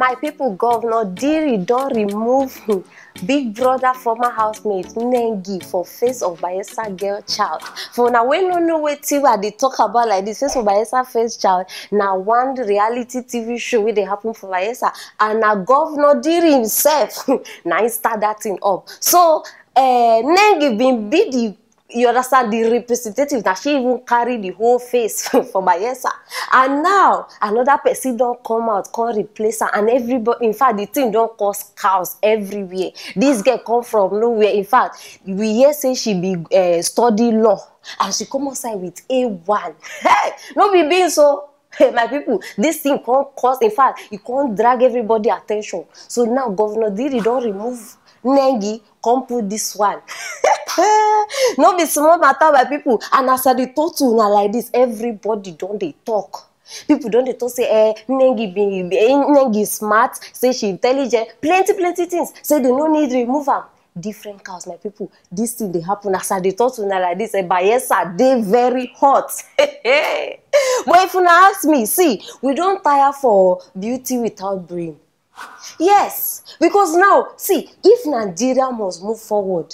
My people, Governor Diri don't remove big brother former housemate Nengi for face of Bayelsa girl child. For now, we no know what TV they talk about like this. Face of Bayelsa face child. Now one reality TV show where they happen for Bayelsa, and now Governor Diri himself now he start that thing up. So Nengi been be the, you understand, the representative that she even carry the whole face for Bayelsa. And now another person don't come out, can't replace her, and everybody, in fact, the thing don't cause chaos everywhere. This girl come from nowhere. In fact, we hear say she be study law, and she come outside with A1. Hey, no be being so. Hey, my people, this thing can't cause, in fact, it can't drag everybody attention. So now Governor Diri don't remove Nengi, come put this one. No be small matter, my people. And as I talk to una like this, everybody don't they talk. People don't they talk say Nengi smart, say she intelligent, plenty things. Say they no need remove her. Different cows, my people. This thing they happen as I talk to una like this. Bayelsa they very hot. But if you ask me, see, we don't tire for beauty without brain. Yes, because now, see, if Nigeria must move forward,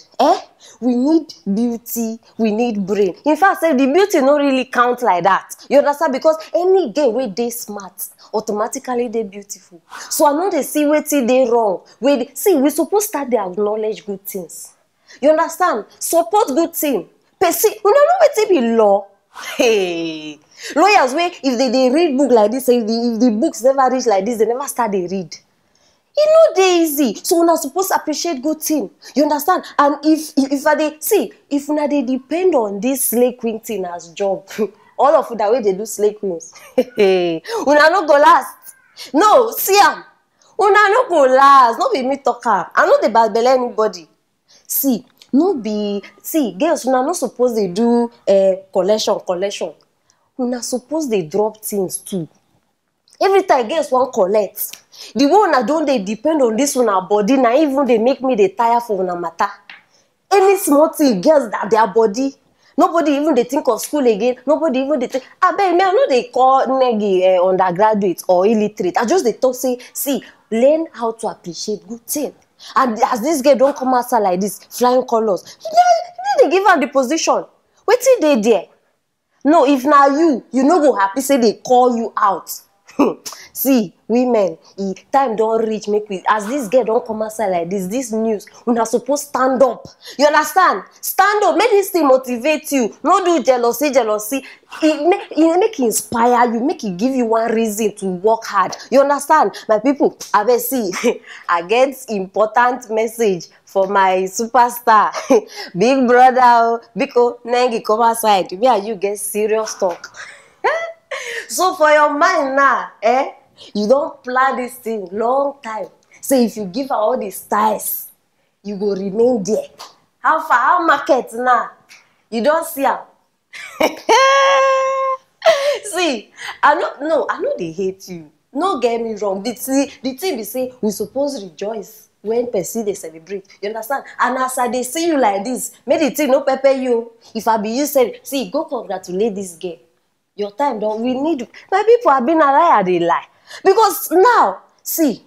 we need beauty, we need brain. In fact, say the beauty no really count like that. You understand? Because any girl where they smart, automatically they beautiful. So I know they see where they wrong. See, we supposed to start to acknowledge good things. You understand? Support good things. But see, we don't know where they be law. Hey, lawyers, where if they read book like this, if the books never reach like this, they never start to read. It's not easy. So we're not supposed to appreciate good thing. You understand? And if they see, if una they depend on this slave queen thing as job, all of the way they do slave queens, una no go last. No, see am. Una no go last. No be me talker. I know the bad belly anybody. See, no be girls, una not supposed they do collection. Una supposed they drop things too. Every time girls want collect. The one that don't they depend on this one our body, now even they make me they tire for one matter. Any small thing, girls that their body, nobody even they think of school again, nobody even they think, I bet me, I know they call Nengi undergraduate or illiterate. I just they talk say, see, learn how to appreciate good things. And as this girl don't come outside like this, flying colors, they give her the position. Wait till they there. No, if now you no go happy, say they call you out. See, women, time don't reach, make we, as this girl don't come outside like this news, we are supposed to stand up. You understand? Stand up, make this thing motivate you. No do jealousy. It make it inspire you, make it give you one reason to work hard. You understand? My people, I bet see, I get important message for my superstar, big brother, because Nengi come outside. Me and you get serious talk. So for your mind now, you don't plan this thing long time. So if you give her all the styles, you go remain there. How far? How market now? You don't see her. See, I know they hate you. No get me wrong. The thing be say we supposed to rejoice when person they celebrate. You understand? And as they see you like this, make the thing no pepper you. If I be you say, see, go congratulate this girl. Your time don't we need. My people have been a lie, they lie. Because now, see,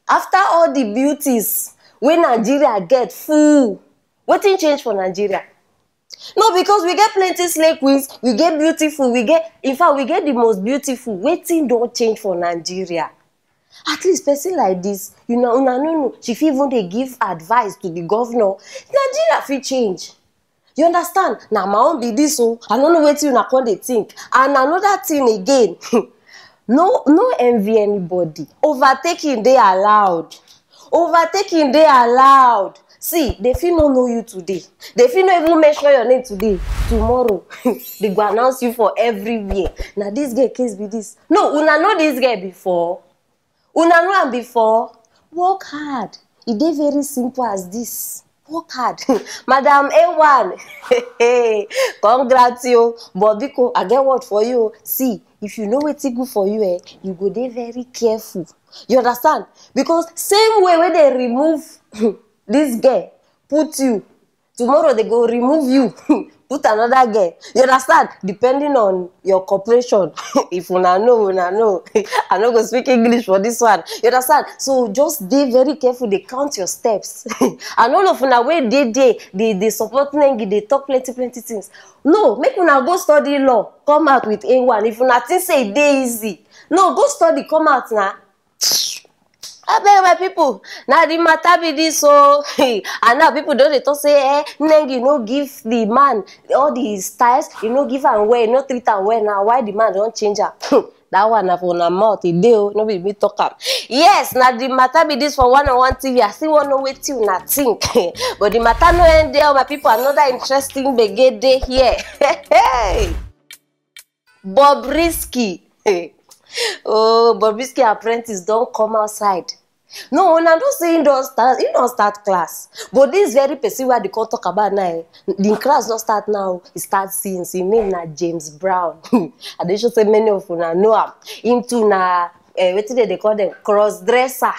after all the beauties when Nigeria get full, what thing change for Nigeria? No, because we get plenty slave queens, we get beautiful, in fact, we get the most beautiful. Waiting don't change for Nigeria. At least person like this, you know, no. She even they give advice to the governor. Nigeria fit change. You understand? Now my own be this, so I don't know what you na they think. And another thing again, no envy anybody. Overtaking they allowed. Overtaking they allowed. See, they feel no know you today. They feel no even mention your name today. Tomorrow, they go announce you for everywhere. Now this girl case be this. No, una know this girl before. Una know am before. Work hard. It is very simple as this. Work hard. Madam A1. Congrats you. But because I get word for you. See, if you know what's good for you, you go there very careful. You understand? Because same way when they remove this girl, put you, tomorrow they go remove you, put another girl. You understand? Depending on your corporation. If una know, I no go speak English for this one. You understand? So just be very careful. They count your steps. And all of una wey they support Nengi, they talk plenty things. No, make una go study law. Come out with A1. If una think say dey easy, no, go study. Come out now. I beg my people. Now the matter be this, so and now people don't they talk say, Nengi no give the man all the styles, you no give am well, no treat am well. Now why the man don't change her? That one na for na mouth e dey o, no be me talk am. Yes, now the matter be this for 101 TV. I still want to wait till una think. But the matter no end there, my people. Another interesting begede day here. Bobrisky. Oh, Bobrisky apprentice don't come outside. No, I'm not saying don't start class. But this very person where they can't talk about now. The class don't start now. It starts since his name na James Brown. And they should say many of you know him too na what did they call them? Cross dresser.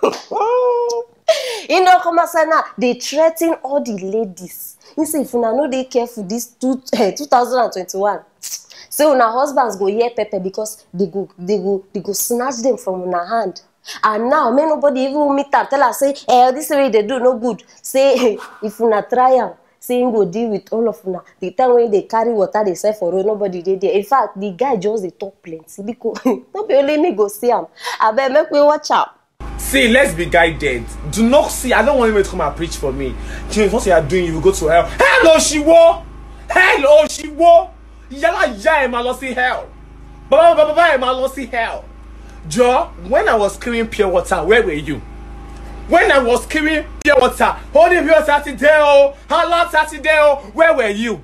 You know, come outside now. They threaten all the ladies. You say if you know they careful this 2021. So una husbands go hear pepper because they go snatch them from una hand. And now may nobody even meet am tell her say, this way they do no good. Say if una try am, say him go deal with all of una. The time when they carry water they say for road, nobody dey there. In fact, the guy just they talk plenty because not be only me go see am. I bet make we watch out. See, let's be guided. Do not see. I don't want you to come and preach for me. James, what you are doing, you will go to hell. Hello, Shiwo. Hello, Shiwo. Yala ya ma lo see hell. Baba ma lo see hell. Joe, when I was carrying pure water, where were you? When I was carrying pure water, holding pure Saturday, halal Saturday, where were you?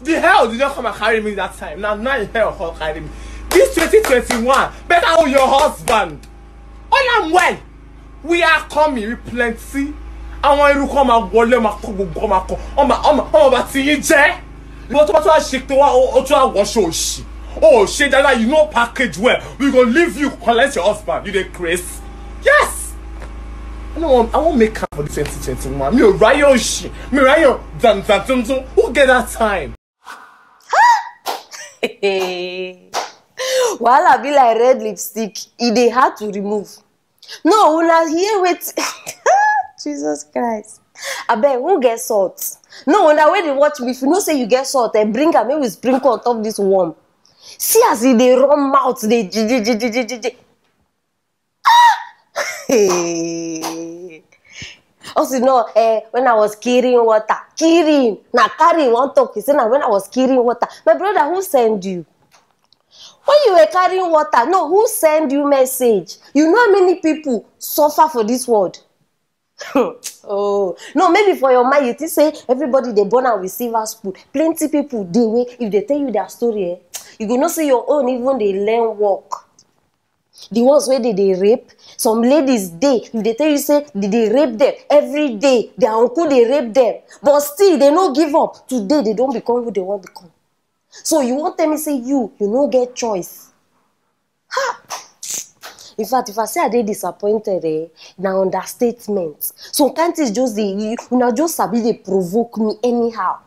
The hell did not come and carry me that time. Now hell carry me. This 2021, better hold your husband. All I'm well. We are coming with plenty. I want you to come and wole ma come. Oma ti je. But what shake to wash oh shit that you know package well. We gonna leave you collect your husband. You the Chris. Yes. I won't make up for this 2021. Me Ryo shit. Me Ryo dan. Who get that time? While I be like red lipstick, it hard to remove. No, when I hear with Jesus Christ. I bet who get salt? No, when I wait to watch me, if you know say you get salt, I bring her, maybe we sprinkle on top of this worm. See as they run mouth, they Also, no, when I was carrying water, carry one talk. He said, now when I was carrying water, my brother, who sent you? When you were carrying water, no, who sent you message? You know how many people suffer for this world? Oh, no, maybe for your mind, you think say everybody they born out with silver spoon. Plenty people, they way, if they tell you their story, you go not see your own, even they learn walk. The ones where they rape, some ladies if they tell you say they rape them every day, their uncle they rape them, but still they no give up. Today they don't become who they want to become. So you won't tell me say you no get choice. Ha! In fact, if I say I dey disappointed, now understatement. Some countries just just sabi they provoke me anyhow.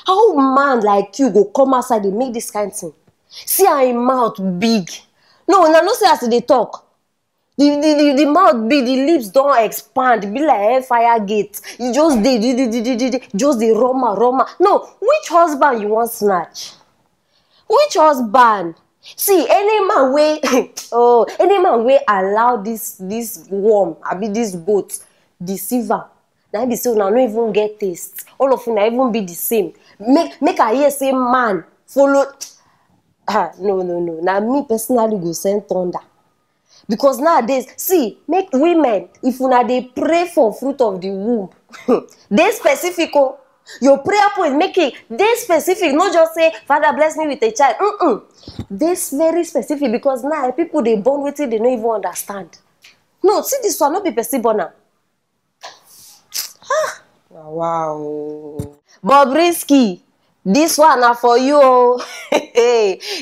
How man like you go come outside and make this kind of thing? See how him mouth big. No, no say as they talk. The mouth big, the lips don't expand, be like fire gate. You just just the Roma. No, which husband you want snatch? Which husband? See, any man way any man way allow this worm, I be this goat, deceiver. Now be so now no even get taste. All of you now even be the same. Make I hear say man follow. No. Now me personally go send thunder. Because nowadays, see, make women, if una they pray for fruit of the womb, they specific. Your prayer point make it they specific, not just say, Father bless me with a child. This very specific because now people they born with it, they don't even understand. No, see this one not be person. Wow. Bobrisky, this one are for you.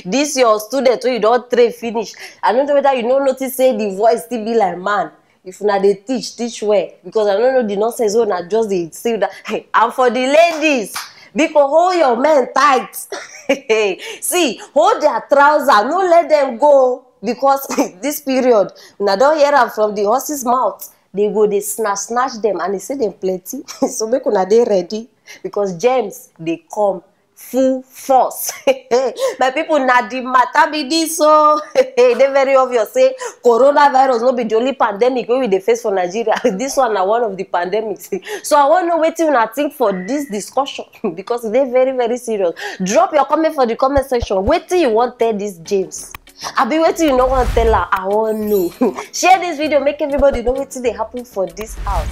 This your student who you don't train finish. I don't know whether you don't notice say the voice still be like man. If now they teach well. Because I don't know the nonsense when I just they say that. And for the ladies, Because hold your men tight. See, hold their trousers, no let them go. Because this period, now don't hear them from the horse's mouth. They go, they snatch them, and they say them plenty. So make una dey ready. Because James, they come full force. My people, na the matter be this, so they very obvious say coronavirus no be the only pandemic wey we dey face for Nigeria. This one na one of the pandemics. So I want to know wetin una think for this discussion because they very, very serious. Drop your comment for the comment section. Wetin you want tell this James? Abi wetin you no want tell her? I want know. Share this video, make everybody know wetin dey happen for this house.